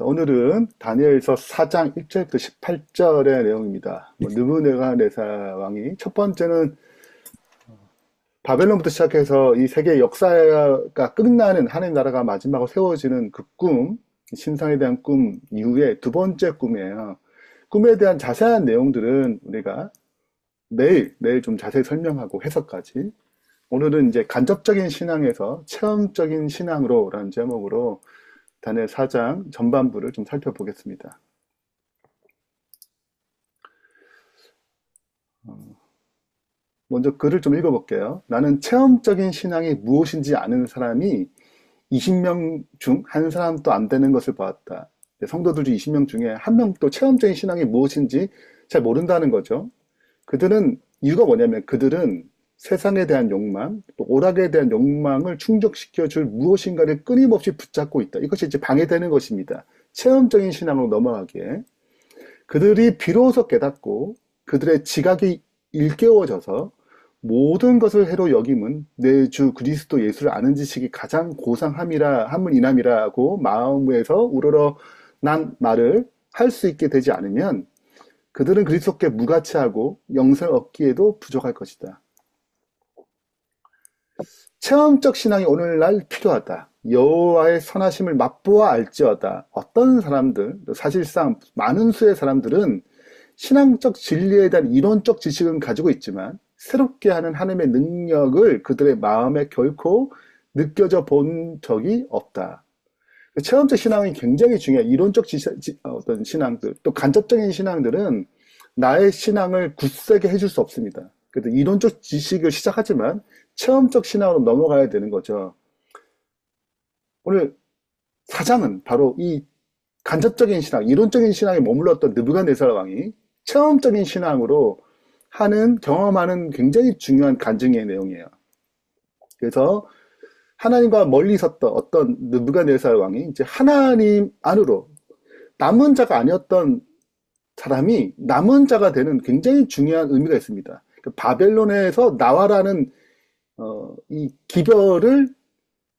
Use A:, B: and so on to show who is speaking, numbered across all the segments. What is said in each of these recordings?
A: 자, 오늘은 다니엘서 4장 1절부터 18절의 내용입니다. 느부갓네살 왕이 첫 번째는 바벨론부터 시작해서 이 세계 역사가 끝나는 하나님 나라가 마지막으로 세워지는 그 꿈, 신상에 대한 꿈 이후에 두 번째 꿈이에요. 꿈에 대한 자세한 내용들은 우리가 내일 좀 자세히 설명하고 해석까지. 오늘은 이제 간접적인 신앙에서 체험적인 신앙으로라는 제목으로 다니엘 4장 전반부를 좀 살펴보겠습니다. 먼저 글을 좀 읽어볼게요. 나는 체험적인 신앙이 무엇인지 아는 사람이 20명 중 한 사람도 안 되는 것을 보았다. 성도들 중 20명 중에 한 명도 체험적인 신앙이 무엇인지 잘 모른다는 거죠. 그들은 이유가 뭐냐면 그들은 세상에 대한 욕망, 또 오락에 대한 욕망을 충족시켜줄 무엇인가를 끊임없이 붙잡고 있다. 이것이 이제 방해되는 것입니다. 체험적인 신앙으로 넘어가기에. 그들이 비로소 깨닫고 그들의 지각이 일깨워져서 모든 것을 해로 여김은 내 주 그리스도 예수를 아는 지식이 가장 고상함이라고 마음에서 우러러 난 말을 할 수 있게 되지 않으면 그들은 그리스도께 무가치하고 영생을 얻기에도 부족할 것이다. 체험적 신앙이 오늘날 필요하다. 여호와의 선하심을 맛보아 알지어다. 어떤 사람들, 사실상 많은 수의 사람들은 신앙적 진리에 대한 이론적 지식은 가지고 있지만 새롭게 하는 하나님의 능력을 그들의 마음에 결코 느껴져 본 적이 없다. 체험적 신앙이 굉장히 중요해. 이론적 어떤 신앙들, 또 간접적인 신앙들은 나의 신앙을 굳세게 해줄 수 없습니다. 그래도 이론적 지식을 시작하지만 체험적 신앙으로 넘어가야 되는 거죠. 오늘 4장은 바로 이 간접적인 신앙, 이론적인 신앙에 머물렀던 느부갓네살 왕이 체험적인 신앙으로 경험하는 굉장히 중요한 간증의 내용이에요. 그래서 하나님과 멀리 있었던 어떤 느부갓네살 왕이 이제 하나님 안으로 남은 자가 아니었던 사람이 남은 자가 되는 굉장히 중요한 의미가 있습니다. 바벨론에서 나와라는 이 기별을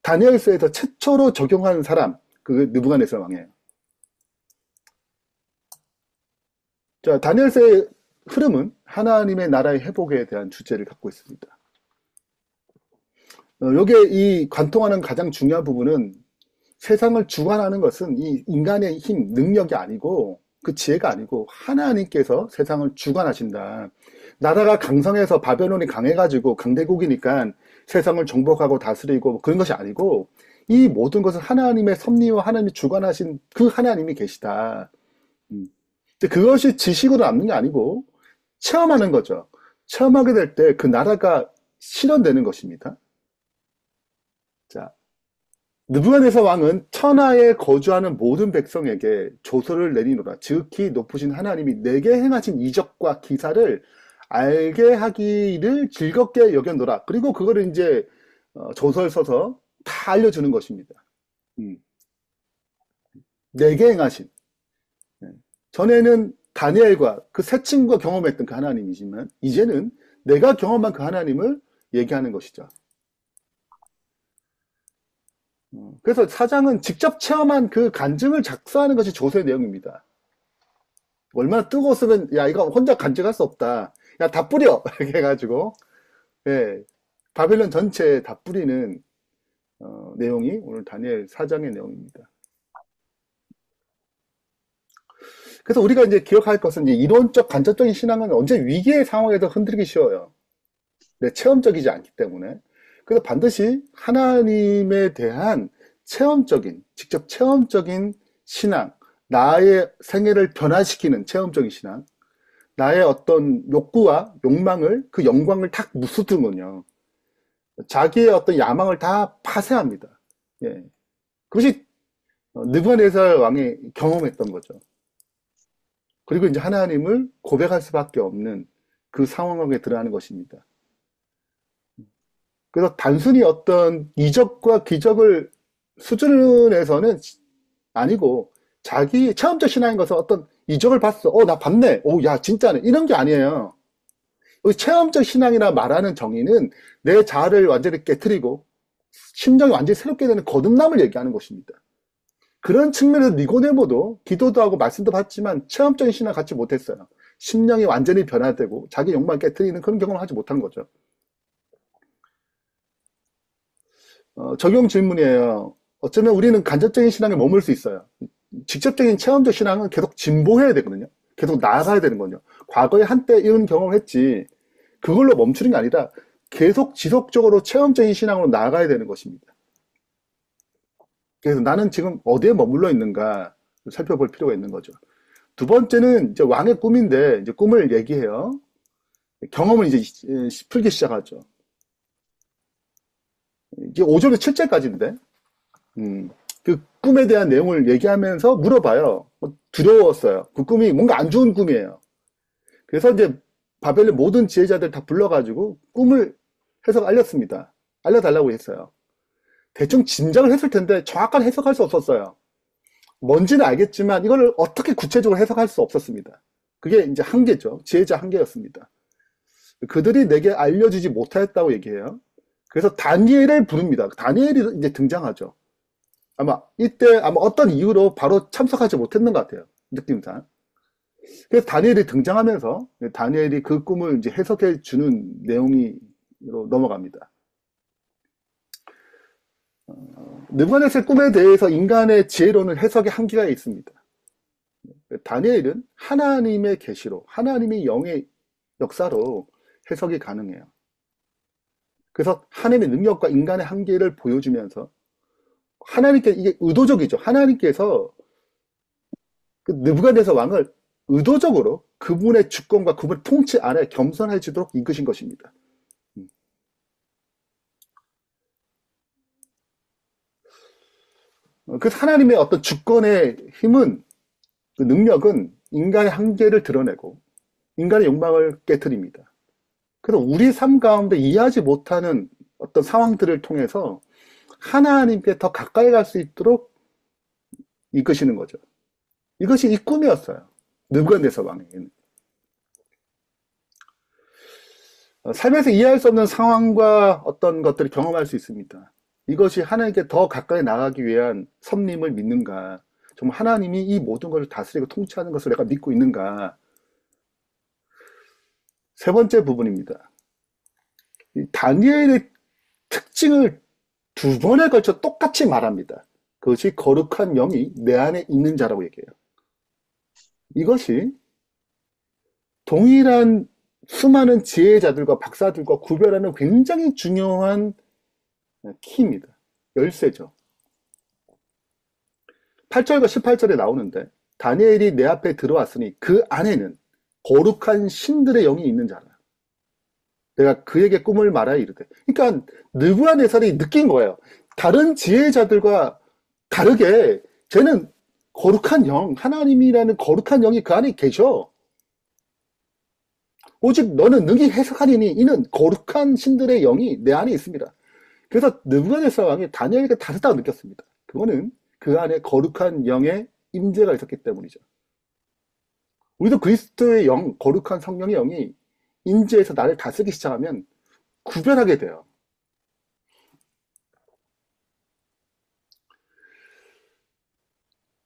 A: 다니엘서에서 최초로 적용한 사람, 그게 느부갓네살 왕이에요. 자, 다니엘서의 흐름은 하나님의 나라의 회복에 대한 주제를 갖고 있습니다. 요게 이 관통하는 가장 중요한 부분은 세상을 주관하는 것은 이 인간의 힘, 능력이 아니고 그 지혜가 아니고 하나님께서 세상을 주관하신다. 나라가 강성해서 바벨론이 강해가지고 강대국이니까 세상을 정복하고 다스리고 그런 것이 아니고 이 모든 것은 하나님의 섭리와 하나님이 주관하신 그 하나님이 계시다. 근데 그것이 지식으로 남는 게 아니고 체험하는 거죠. 체험하게 될 때 그 나라가 실현되는 것입니다. 자, 느부갓네살 왕은 천하에 거주하는 모든 백성에게 조서를 내리노라. 지극히 높으신 하나님이 내게 행하신 이적과 기사를 알게 하기를 즐겁게 여겼노라. 그리고 그거를 이제 조서를 써서 다 알려주는 것입니다. 내게 행하신. 전에는 다니엘과 그 세 친구가 경험했던 그 하나님이지만 이제는 내가 경험한 그 하나님을 얘기하는 것이죠. 그래서 사장은 직접 체험한 그 간증을 작성하는 것이 조서의 내용입니다. 얼마나 뜨거웠으면 야 이거 혼자 간증할 수 없다. 야 다 뿌려 이렇게 해가지고 바벨론 전체에 다 뿌리는 내용이 오늘 다니엘 4장의 내용입니다. 그래서 우리가 이제 기억할 것은 이제 이론적 간접적인 신앙은 언제 위기의 상황에서 흔들리기 쉬워요. 체험적이지 않기 때문에. 그래서 반드시 하나님에 대한 직접 체험적인 신앙, 나의 생애를 변화시키는 체험적인 신앙, 나의 어떤 욕구와 욕망을, 그 영광을 탁 무스두면요. 자기의 어떤 야망을 다 파쇄합니다. 예. 그것이 느부갓네살 왕이 경험했던 거죠. 그리고 이제 하나님을 고백할 수밖에 없는 그 상황에 들어가는 것입니다. 그래서 단순히 어떤 이적과 기적을 수준에서는 아니고 자기 체험적 신앙인 것은 어떤 이적을 봤어. 나 봤네. 야, 진짜네. 이런 게 아니에요. 체험적 신앙이라 말하는 정의는 내 자아를 완전히 깨트리고 심정이 완전히 새롭게 되는 거듭남을 얘기하는 것입니다. 그런 측면에서 니고데모도 기도도 하고 말씀도 받지만 체험적인 신앙을 갖지 못했어요. 심령이 완전히 변화되고 자기 욕망을 깨트리는 그런 경험을 하지 못한 거죠. 적용 질문이에요. 어쩌면 우리는 간접적인 신앙에 머물 수 있어요. 직접적인 체험적 신앙은 계속 진보해야 되거든요. 계속 나아가야 되는 거죠. 과거에 한때 이런 경험을 했지 그걸로 멈추는 게 아니라 계속 지속적으로 체험적인 신앙으로 나아가야 되는 것입니다. 그래서 나는 지금 어디에 머물러 있는가 살펴볼 필요가 있는 거죠. 두 번째는 이제 왕의 꿈인데 이제 꿈을 얘기해요. 경험을 이제 풀기 시작하죠. 이게 5절부터 7절까지인데 그 꿈에 대한 내용을 얘기하면서 물어봐요. 두려웠어요. 그 꿈이 뭔가 안 좋은 꿈이에요. 그래서 이제 바벨의 모든 지혜자들 다 불러가지고 꿈을 해석 알렸습니다. 알려달라고 했어요. 대충 짐작을 했을 텐데 정확한 해석할 수 없었어요. 뭔지는 알겠지만 이걸 어떻게 구체적으로 해석할 수 없었습니다. 그게 이제 한계죠. 지혜자 한계였습니다. 그들이 내게 알려주지 못하였다고 얘기해요. 그래서 다니엘을 부릅니다. 다니엘이 이제 등장하죠. 이때 어떤 이유로 바로 참석하지 못했는 것 같아요. 느낌상. 그래서 다니엘이 등장하면서 다니엘이 그 꿈을 이제 해석해 주는 내용으로 넘어갑니다. 느부갓네살 꿈에 대해서 인간의 지혜로는 해석의 한계가 있습니다. 다니엘은 하나님의 계시로, 하나님의 영의 역사로 해석이 가능해요. 그래서 하나님의 능력과 인간의 한계를 보여주면서 하나님께 이게 의도적이죠. 하나님께서 그 느부갓네살 왕을 의도적으로 그분의 주권과 그분의 통치 아래 겸손해지도록 이끄신 것입니다. 그래서 하나님의 어떤 주권의 힘은, 그 능력은 인간의 한계를 드러내고 인간의 욕망을 깨트립니다. 그래서 우리 삶 가운데 이해하지 못하는 어떤 상황들을 통해서 하나님께 더 가까이 갈 수 있도록 이끄시는 거죠. 이것이 이 꿈이었어요. 느부갓네살 왕에게는. 삶에서 이해할 수 없는 상황과 어떤 것들을 경험할 수 있습니다. 이것이 하나님께 더 가까이 나가기 위한 섭림을 믿는가? 정말 하나님이 이 모든 것을 다스리고 통치하는 것을 내가 믿고 있는가? 세 번째 부분입니다. 다니엘의 특징을 두 번에 걸쳐 똑같이 말합니다. 그것이 거룩한 영이 내 안에 있는 자라고 얘기해요. 이것이 동일한 수많은 지혜자들과 박사들과 구별하는 굉장히 중요한 키입니다. 열쇠죠. 8절과 18절에 나오는데 다니엘이 내 앞에 들어왔으니 그 안에는 거룩한 신들의 영이 있는 자라. 내가 그에게 꿈을 말하여 이르되. 그러니까 느부갓네살이 느낀 거예요. 다른 지혜자들과 다르게 쟤는 거룩한 영, 하나님이라는 거룩한 영이 그 안에 계셔. 오직 너는 능히 해석하리니 이는 거룩한 신들의 영이 내 안에 있습니다. 그래서 느부갓네살 왕이 다니엘에게 다르다고 느꼈습니다. 그거는 그 안에 거룩한 영의 임재가 있었기 때문이죠. 우리도 그리스도의 영, 거룩한 성령의 영이 임재해서 나를 다스리기 시작하면 구별하게 돼요.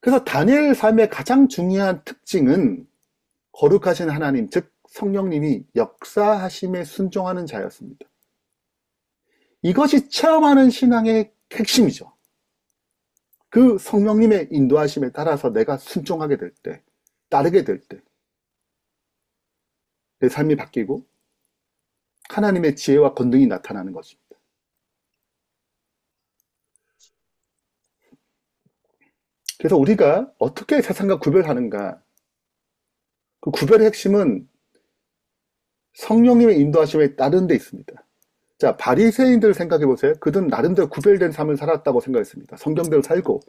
A: 그래서 다니엘 삶의 가장 중요한 특징은 거룩하신 하나님, 즉 성령님이 역사하심에 순종하는 자였습니다. 이것이 체험하는 신앙의 핵심이죠. 그 성령님의 인도하심에 따라서 내가 순종하게 될 때, 따르게 될 때, 내 삶이 바뀌고 하나님의 지혜와 권능이 나타나는 것입니다. 그래서 우리가 어떻게 세상과 구별하는가? 그 구별의 핵심은 성령님의 인도하심에 따른 데 있습니다. 자, 바리새인들 생각해 보세요. 그들은 나름대로 구별된 삶을 살았다고 생각했습니다. 성경대로 살고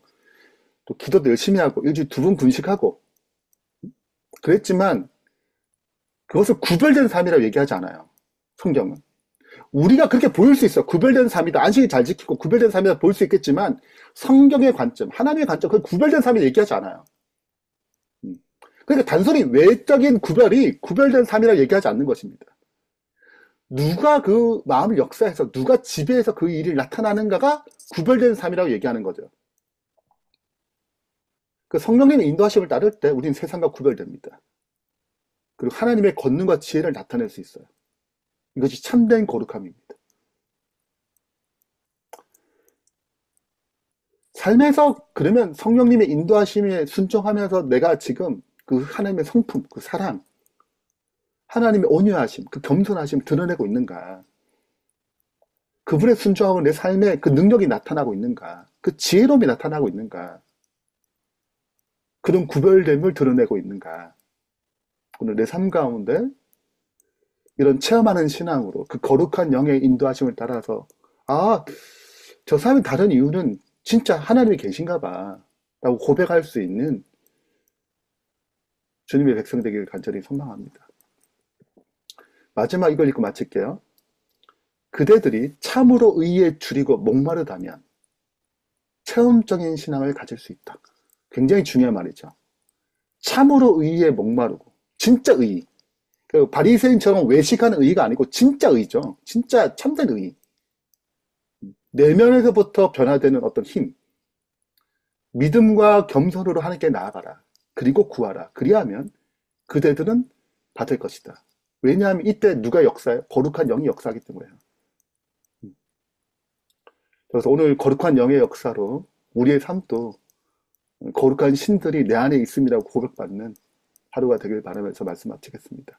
A: 또 기도도 열심히 하고 일주일에 2번 금식하고 그랬지만 그것을 구별된 삶이라고 얘기하지 않아요. 성경은. 우리가 그렇게 보일 수 있어. 구별된 삶이다. 안식일 잘 지키고 구별된 삶이다 보일 수 있겠지만 성경의 관점, 하나님의 관점, 그 구별된 삶을 얘기하지 않아요. 그러니까 단순히 외적인 구별이 구별된 삶이라고 얘기하지 않는 것입니다. 누가 그 마음을 역사해서 누가 지배해서 그 일이 나타나는가가 구별된 삶이라고 얘기하는 거죠. 그 성령님의 인도하심을 따를 때 우리는 세상과 구별됩니다. 그리고 하나님의 권능과 지혜를 나타낼 수 있어요. 이것이 참된 거룩함입니다. 삶에서 그러면 성령님의 인도하심에 순종하면서 내가 지금 그 하나님의 성품, 그 사랑, 하나님의 온유하심, 그 겸손하심 드러내고 있는가? 그분의 순종하고 내 삶에 그 능력이 나타나고 있는가? 그 지혜로움이 나타나고 있는가? 그런 구별됨을 드러내고 있는가? 오늘 내 삶 가운데 이런 체험하는 신앙으로 그 거룩한 영의 인도하심을 따라서 아, 저 사람이 다른 이유는 진짜 하나님이 계신가 봐 라고 고백할 수 있는 주님의 백성 되기를 간절히 소망합니다. 마지막 이걸 읽고 마칠게요. 그대들이 참으로 의에 줄이고 목마르다면 체험적인 신앙을 가질 수 있다. 굉장히 중요한 말이죠. 참으로 의에 목마르고 진짜 의. 그 바리새인처럼 외식하는 의가 아니고 진짜 의죠. 진짜 참된 의. 내면에서부터 변화되는 어떤 힘. 믿음과 겸손으로 하나님께 나아가라. 그리고 구하라. 그리하면 그대들은 받을 것이다. 왜냐하면 이때 누가 역사해? 거룩한 영이 역사하기 때문에요. 그래서 오늘 거룩한 영의 역사로 우리의 삶도 거룩한 신들이 내 안에 있음이라고 고백받는 하루가 되길 바라면서 말씀 마치겠습니다.